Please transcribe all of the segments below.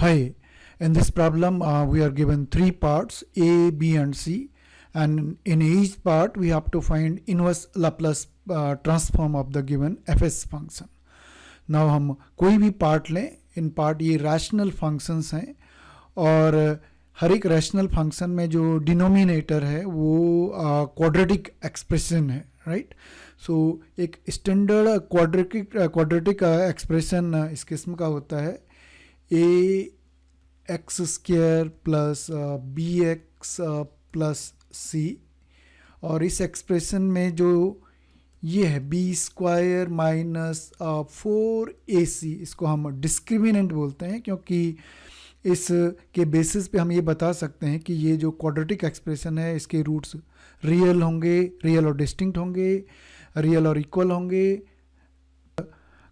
Hi, in this problem we are given three parts A, B and C, and in each part we have to find inverse Laplace transform of the given fs function. Now हम कोई भी part लें, in part ये rational functions हैं और हर एक rational function में जो डिनोमिनेटर है वो क्वाड्रेटिक एक्सप्रेशन है, राइट. सो एक स्टैंडर्ड क्वाड्रेटिक एक्सप्रेशन इस किस्म का होता है a x square plus b x plus c, और इस एक्सप्रेशन में जो ये है बी स्क्वायर माइनस 4ac, इसको हम डिस्क्रिमिनेंट बोलते हैं क्योंकि इस के बेसिस पे हम ये बता सकते हैं कि ये जो क्वाड्रेटिक एक्सप्रेशन है इसके रूट्स रियल होंगे, रियल और डिस्टिंक्ट होंगे, रियल और इक्वल होंगे,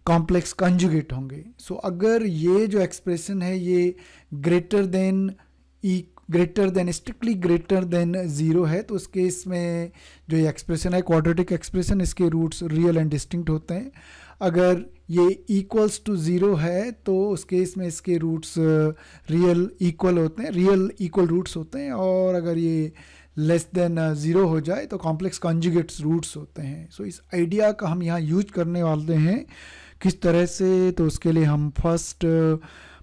कॉम्प्लेक्स कंजुगेट होंगे. सो अगर ये जो एक्सप्रेशन है ये greater than strictly greater than zero है तो उस केस में जो ये एक्सप्रेशन है क्वाड्रेटिक एक्सप्रेशन, इसके रूट्स रियल एंड डिस्टिंक्ट होते हैं. अगर ये इक्वल्स टू ज़ीरो है तो उस केस में इसके रूट्स रियल इक्वल होते हैं, रियल इक्वल रूट्स होते हैं, और अगर ये लेस देन ज़ीरो हो जाए तो कॉम्प्लेक्स कॉन्जुगेट्स रूट्स होते हैं. सो इस आइडिया का हम यहाँ यूज करने वाले हैं किस तरह से, तो उसके लिए हम फर्स्ट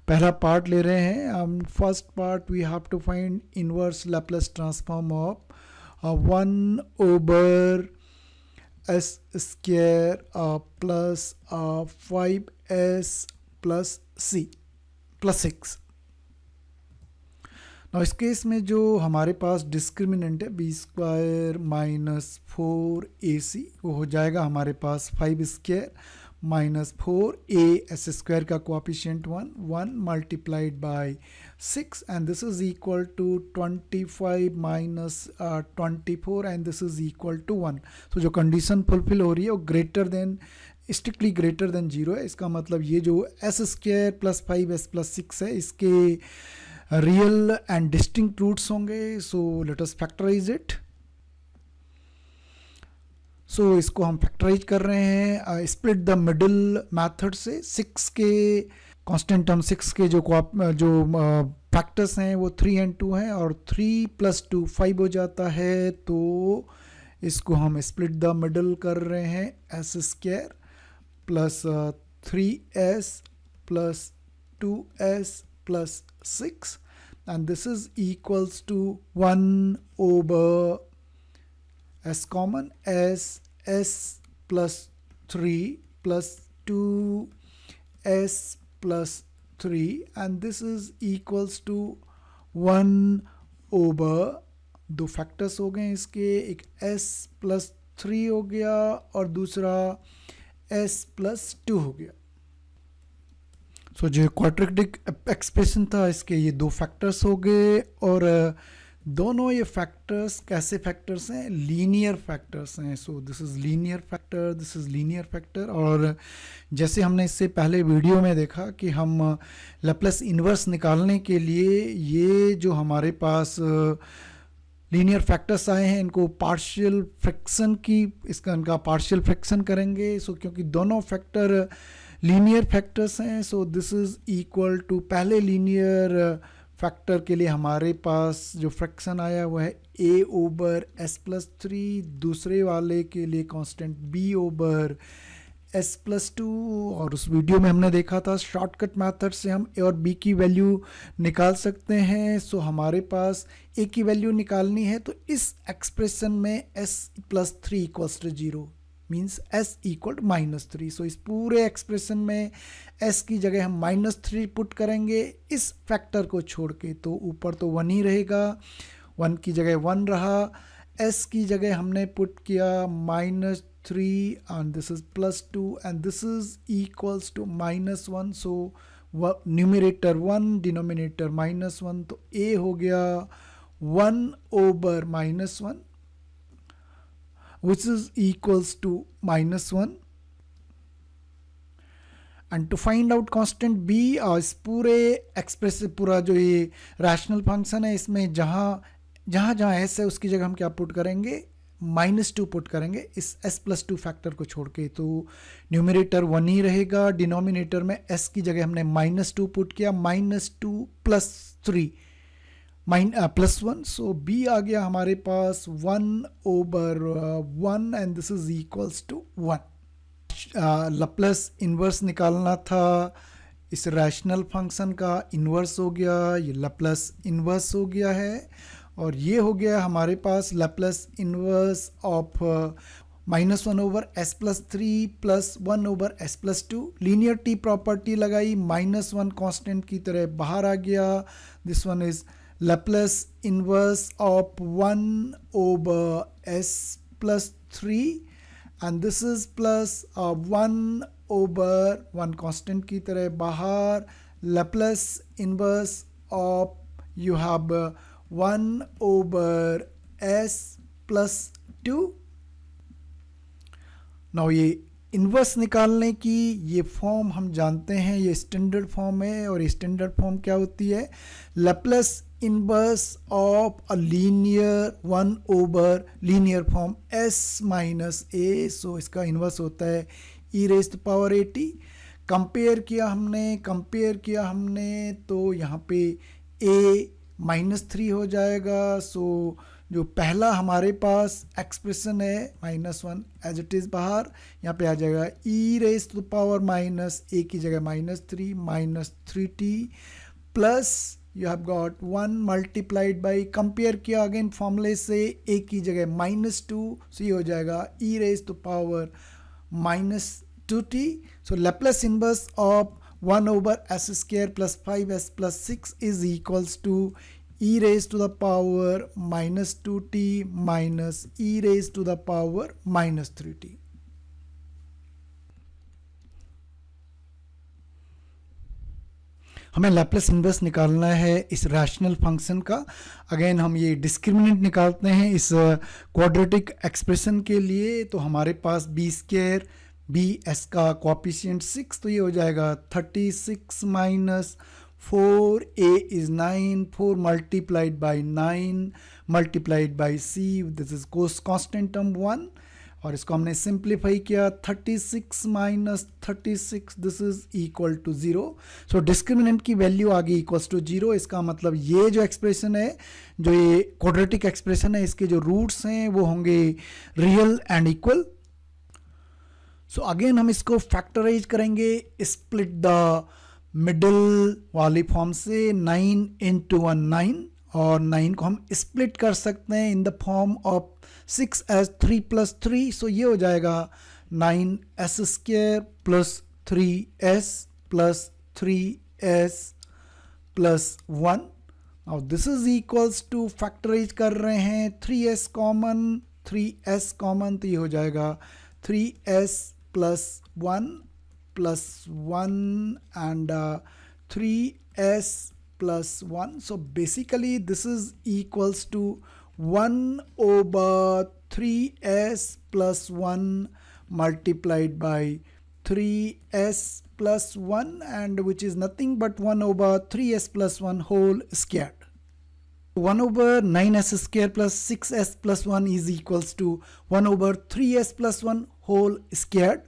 पहला पार्ट ले रहे हैं. हम first part we have to find inverse Laplace transform of 1 over s square plus 5s plus c plus 6. now इस केस में जो हमारे पास डिस्क्रिमिनेंट है बी स्क्वायर माइनस 4ac, वो हो जाएगा हमारे पास 5 square minus 4a s square का coefficient 1 multiplied by 6, and this is equal to 25 minus 24 and this is equal to 1. तो जो कंडीशन फुलफिल हो रही है वो greater than strictly greater than zero है. इसका मतलब ये जो S square plus 5s plus 6 है इसके रियल एंड डिस्टिंक्ट रूट्स होंगे. So let us factorize it. So इसको हम फैक्टराइज कर रहे हैं स्प्लिट द मिडिल मेथड से. 6 के कांस्टेंट टर्म 6 के जो फैक्टर्स हैं वो 3 and 2 हैं, और 3 + 2 5 हो जाता है. तो इसको हम स्प्लिट द मिडिल कर रहे हैं S square plus 3s plus 2s plus 6, and this is equals to 1 over s common as s plus 3 plus 2s plus 3, and this is equals to 1 over दो फैक्टर्स हो गए इसके, एक s plus 3 हो गया और दूसरा s plus 2 हो गया. सो जो क्वाड्रेटिक एक्सप्रेशन था इसके ये दो फैक्टर्स हो गए, और दोनों ये फैक्टर्स कैसे फैक्टर्स हैं, लीनियर फैक्टर्स हैं. So this is linear factor, this is linear factor. और जैसे हमने इससे पहले वीडियो में देखा कि हम लैप्लेस इन्वर्स निकालने के लिए ये जो हमारे पास लीनियर फैक्टर्स आए हैं इनको पार्शियल फ्रैक्शन की इनका पार्शियल फ्रैक्शन करेंगे. सो क्योंकि दोनों फैक्टर लीनियर फैक्टर्स हैं, so this is equal to पहले लीनियर फैक्टर के लिए हमारे पास जो फ्रैक्शन आया वो है a ओवर s प्लस 3, दूसरे वाले के लिए constant b over s plus 2. और उस वीडियो में हमने देखा था शॉर्टकट मेथड से हम a और b की वैल्यू निकाल सकते हैं. सो हमारे पास a की वैल्यू निकालनी है तो इस एक्सप्रेशन में s plus 3 equals to 0 means s equal to -3. So इस पूरे एक्सप्रेशन में s की जगह हम -3 पुट करेंगे इस फैक्टर को छोड़ के, तो ऊपर तो 1 ही रहेगा, 1 की जगह 1 रहा, s की जगह हमने पुट किया -3 and this is +2 and this is equals to -1. So numerator 1 denominator -1, तो a हो गया 1 over -1 which is equals to -1. and to find out constant b, इस पूरे एक्सप्रेसिव पूरा जो ये रैशनल फंक्शन है इसमें जहाँ s है उसकी जगह हम क्या पुट करेंगे -2 पुट करेंगे इस s+2 फैक्टर को छोड़ के, तो न्यूमरेटर 1 ही रहेगा, डिनोमिनेटर में s की जगह हमने -2 पुट किया, -2 + 3 +1, सो b आ गया हमारे पास 1/1 and this is equals to 1। Laplace inverse निकालना था इस रैशनल फंक्शन का, इन्वर्स हो गया, ये लैप्लस इन्वर्स हो गया है, और ये हो गया हमारे पास Laplace inverse of -1/s+3 + 1/s+2। Linearity property लगाई, -1 कांस्टेंट की तरह बाहर आ गया, this one is Laplace inverse of 1/s+3 and this is plus 1/1 constant की तरह बाहर, Laplace inverse of you have 1/s+2। now ये इन्वर्स निकालने की ये फॉर्म हम जानते हैं, ये स्टैंडर्ड फॉर्म है, और स्टैंडर्ड फॉर्म क्या होती है, Laplace inverse of a linear 1/linear form s minus a, सो इसका इन्वर्स होता है e⁻80। कंपेयर किया हमने तो यहाँ पे a -3 हो जाएगा, सो जो पहला हमारे पास एक्सप्रेशन है -1 एज इट इज़ बाहर, यहाँ पे आ जाएगा e⁻a की जगह -3 -3t plus you have got 1 multiplied by, compare किया अगेन फॉर्मूले से, a की जगह -2, सो ये हो जाएगा e⁻²-2t। So Laplace inverse of 1/s² + 5s + 6 is equals to e⁻²-2t minus e⁻³ -3t। हमें लैप्लस इन्वर्स निकालना है इस रैशनल फंक्शन का। अगेन हम ये डिस्क्रिमिनेंट निकालते हैं इस क्वाड्रेटिक एक्सप्रेशन के लिए, तो हमारे पास b² bs का कोएफिशिएंट 6, तो ये हो जाएगा 36 minus 4a is 9, 4 multiplied by 9 multiplied by c, this is constant term 1, और इसको हमने सिंप्लीफाई किया, 36 minus 36 this is equal to 0। So discriminant की वैल्यू आ गई इक्वल्स टू 0। इसका मतलब ये जो एक्सप्रेशन है, जो ये क्वाड्रेटिक एक्सप्रेशन है, इसके जो रूट्स हैं वो होंगे real and equal. So again हम इसको फैक्टराइज करेंगे स्प्लिट द मिडिल वाली फॉर्म से, 9 × 1 9, और 9 को हम स्प्लिट कर सकते हैं in the form of 6s 3 + 3, सो ये हो जाएगा 9s² + 3s + 3s + 1। now this is equals to factorise कर रहे हैं, 3s कॉमन, 3s कॉमन, तो ये हो जाएगा 3s + 1 + 1 and 3s + 1, so basically this is equals to 1/3s + 1 multiplied by 3s + 1, and which is nothing but 1/3s + 1 whole squared. 1/9s² + 6s + 1 is equals to 1/3s + 1 whole squared.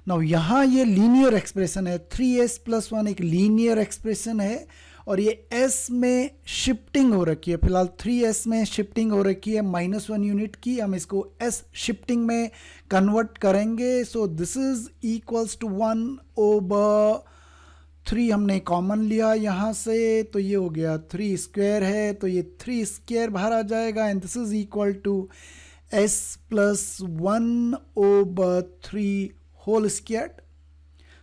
now यहाँ ये linear expression है, 3s + 1 एक linear expression है, और ये s में shifting हो रखी है, फिलहाल 3s में शिफ्टिंग हो रखी है -1 यूनिट की, हम इसको s शिफ्टिंग में कन्वर्ट करेंगे, so this is equals to 1/3 हमने कॉमन लिया यहाँ से, तो ये हो गया 3² है, तो ये 3² बाहर आ जाएगा, and this is equal to s + 1/3 whole squared.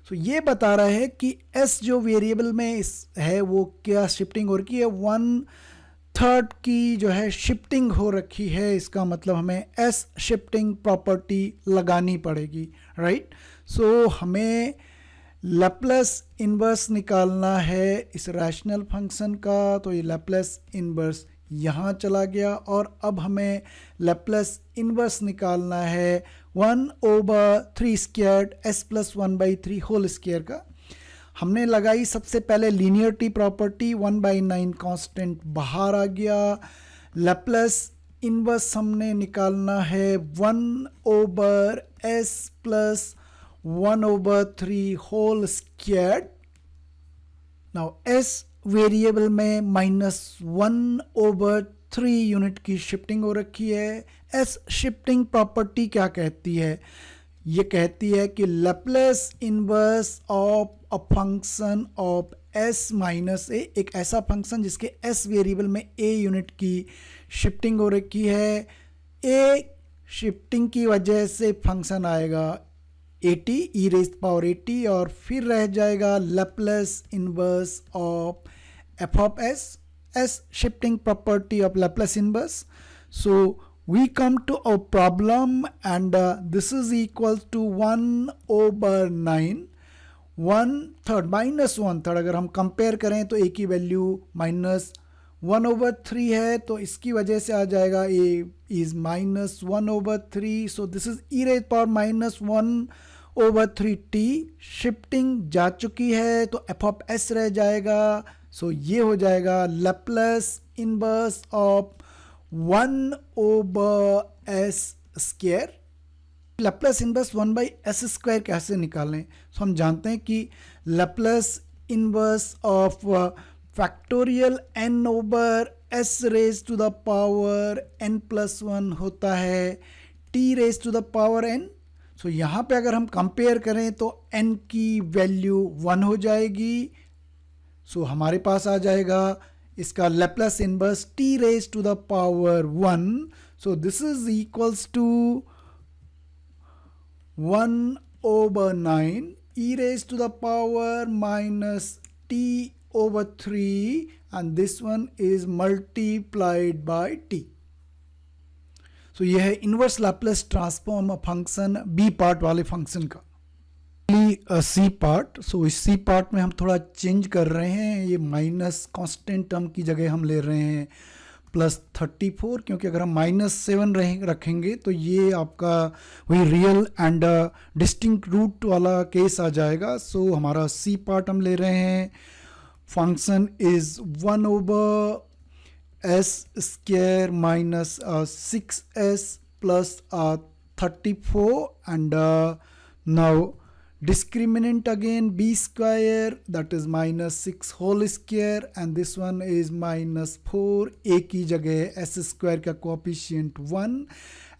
So ये बता रहा है कि s जो वेरिएबल में है वो क्या शिफ्टिंग हो रखी है, 1/3 की जो है शिफ्टिंग हो रखी है, इसका मतलब हमें s शिफ्टिंग प्रॉपर्टी लगानी पड़ेगी, राइट। सो हमें लैप्लस इन्वर्स निकालना है इस रैशनल फंक्शन का, तो ये लैप्लस इन्वर्स यहाँ चला गया, और अब हमें लैप्लस इन्वर्स निकालना है 1/3² s + 1/3 होल स्क्वायर का। हमने लगाई सबसे पहले लीनियरिटी प्रॉपर्टी, 1/9 कांस्टेंट बाहर आ गया, लैप्लस इनवर्स हमने निकालना है 1/s plus 1/3 whole square. Now s variable में -1/3 यूनिट की शिफ्टिंग हो रखी है। s शिफ्टिंग प्रॉपर्टी क्या कहती है? ये कहती है कि Laplace inverse of a function of s minus a, एक ऐसा फंक्शन जिसके s वेरिएबल में a यूनिट की शिफ्टिंग हो रखी है। a शिफ्टिंग की वजह से फंक्शन आएगा 80 e रेज़ पावर 80 और फिर रह जाएगा Laplace inverse of f of s, s shifting property of Laplace inverse. So we come to our problem and this is equal to 1/9, 1/3 -1/3। अगर हम कंपेयर करें तो a की वैल्यू -1/3 है, तो इसकी वजह से आ जाएगा a is -1/3। So this is e rays power -1/3t। Shifting जा चुकी है तो f ऑफ s रह जाएगा। सो ये हो जाएगा Laplace inverse of 1/s square. Laplace inverse 1/s square कैसे निकालें? तो हम जानते हैं कि Laplace inverse of factorial n/s raise to the power n+1 होता है t raise to the power n। So यहाँ पे अगर हम कंपेयर करें तो n की वैल्यू 1 हो जाएगी। सो हमारे पास आ जाएगा इसका Laplace inverse t raise to the power 1। So this is equals to 1/9 e raised to the power minus t/3 and this one is multiplied by t. So यह है inverse Laplace transform function B part वाले function का। C part, सो इस C part में हम थोड़ा change कर रहे हैं। ये माइनस कांस्टेंट टर्म की जगह हम ले रहे हैं +34, क्योंकि अगर हम -7 रखेंगे तो ये आपका वही रियल एंड डिस्टिंक्ट रूट वाला केस आ जाएगा। सो हमारा सी पार्ट हम ले रहे हैं। Function is 1/s square minus 6s plus 34 and now discriminant again b square, that is -6 whole square and this one is -4। a की जगह s square का कोएफिशिएंट 1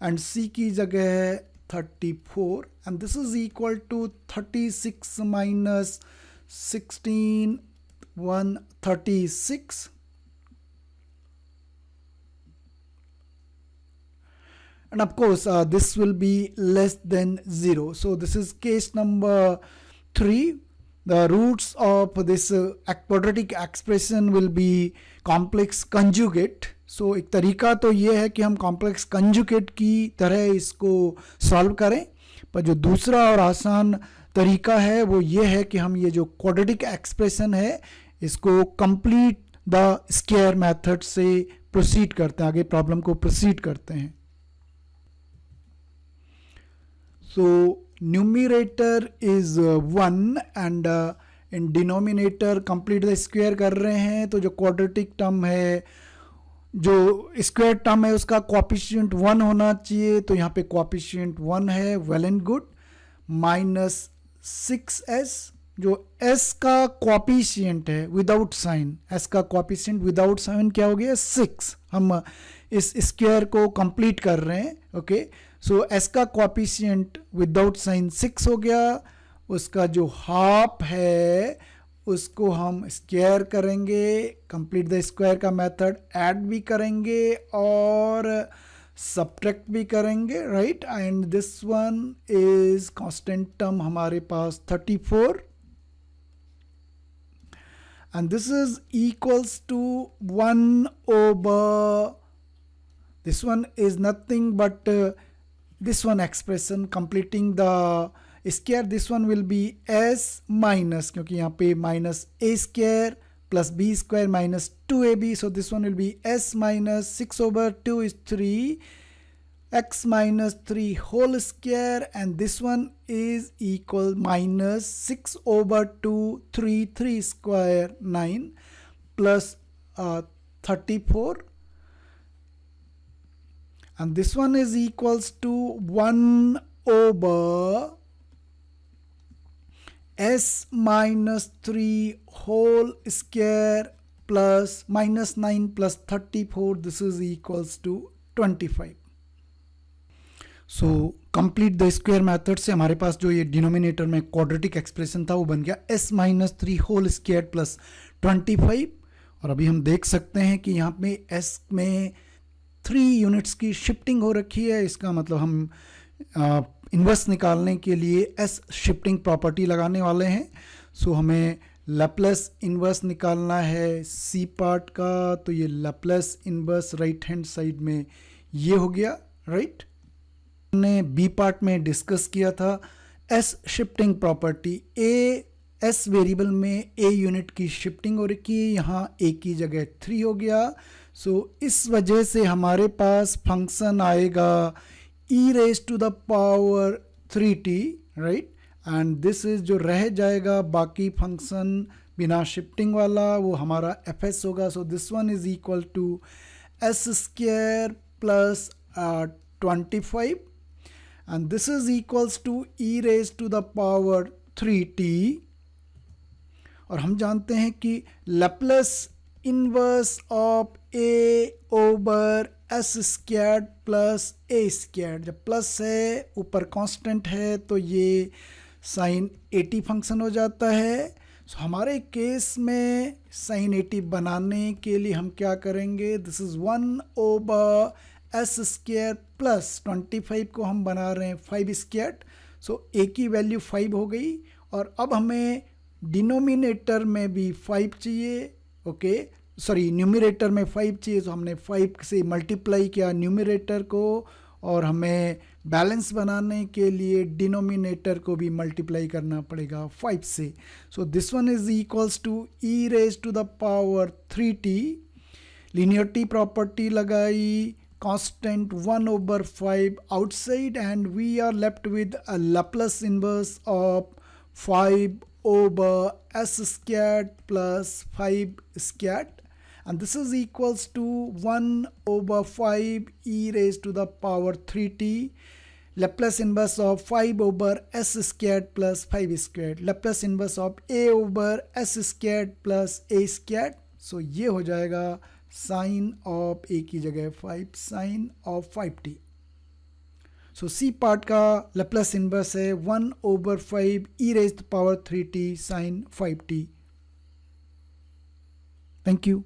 and c की जगह 34 and this is equal to 36 minus 16 136 and of course this will be less than 0. So this is case number 3. The roots of this quadratic expression will be complex conjugate. So एक तरीका तो ये है कि हम complex conjugate की तरह इसको सॉल्व करें, पर जो दूसरा और आसान तरीका है वो ये है कि हम ये जो quadratic expression है इसको complete the square method से प्रोसीड करते हैं, आगे प्रॉब्लम को प्रोसीड करते हैं। So numerator is 1 and in denominator complete the square कर रहे हैं। तो जो quadratic term है, जो स्क्वायर टर्म है उसका कोएफिशिएंट 1 होना चाहिए, तो यहाँ पे कोएफिशिएंट 1 है, वेल एंड गुड। -6s, जो s का कोएफिशिएंट है विदाउट साइन, s का कोएफिशिएंट विदाउट साइन क्या हो गया 6। हम इस स्क्वायर को कंप्लीट कर रहे हैं। ओके, सो s का कोएफिशिएंट विदाउट साइन 6 हो गया। उसका जो हाफ है उसको हम स्क्वायर करेंगे, कंप्लीट द स्क्वायर का मेथड, ऐड भी करेंगे और सब्ट्रैक्ट भी करेंगे, right. And this one is constant term हमारे पास 34 and this is equals to 1/, this one is nothing but this one expression completing the square, this one will be s minus, क्योंकि यहाँ पे -a square plus b square minus 2ab, so this one will be s minus 6/2 is 3 x minus 3 whole square and this one is equal -6/2 3 square 9 plus 34 and this one is equals to 1 over s minus 3 whole square plus minus 9 plus 34, this is equals to 25. So complete the square method से हमारे पास जो ये denominator में quadratic expression था वो बन गया s minus 3 whole square plus 25. और अभी हम देख सकते हैं कि यहाँ पे s में 3 यूनिट्स की शिफ्टिंग हो रखी है. इसका मतलब हम इन्वर्स निकालने के लिए s शिफ्टिंग प्रॉपर्टी लगाने वाले हैं. सो हमें लैप्लेस इन्वर्स निकालना है c पार्ट का, तो ये Laplace inverse right hand side में ये हो गया, राइट. हमने बी पार्ट में डिस्कस किया था S shifting property. A S variable में ए यूनिट की शिफ्टिंग हो रखी है, यहाँ ए की जगह 3 हो गया. सो इस वजह से हमारे पास फंक्शन आएगा e raise to the power 3t, right. And this is जो रह जाएगा बाकी फंक्शन बिना शिफ्टिंग वाला, वो हमारा fs होगा. So this one is equal to S square plus 25 and this is equals to e raised to the power 3t. और हम जानते हैं कि Laplace inverse of a over s squared plus a squared, जब plus है ऊपर constant है तो ये साइन 80 फंक्शन हो जाता है. सो हमारे केस में साइन 80 बनाने के लिए हम क्या करेंगे, this is 1 over s square plus 25 को हम बना रहे हैं 5 स्क्वायर. सो ए की वैल्यू 5 हो गई और अब हमें डिनोमिनेटर में भी 5 चाहिए. ओके सॉरी, न्यूमरेटर में 5 चाहिए. तो हमने 5 से मल्टीप्लाई किया न्यूमरेटर को और हमें बैलेंस बनाने के लिए डिनोमिनेटर को भी मल्टीप्लाई करना पड़ेगा 5 से. So this one is equals to E raise to the power 3t. Linearity property लगाई, constant 1 over 5 outside, and we are left with a Laplace inverse of 5 over s squared plus 5 squared, and this is equals to 1 over 5 e raised to the power 3t. Laplace inverse of 5 over s squared plus 5 squared, Laplace inverse of a over s squared plus a squared. so ये हो जाएगा sign of ए की जगह 5 sine of 5t. So C part का Laplace inverse है 1 over 5 E raised power 3t sine 5t. Thank you.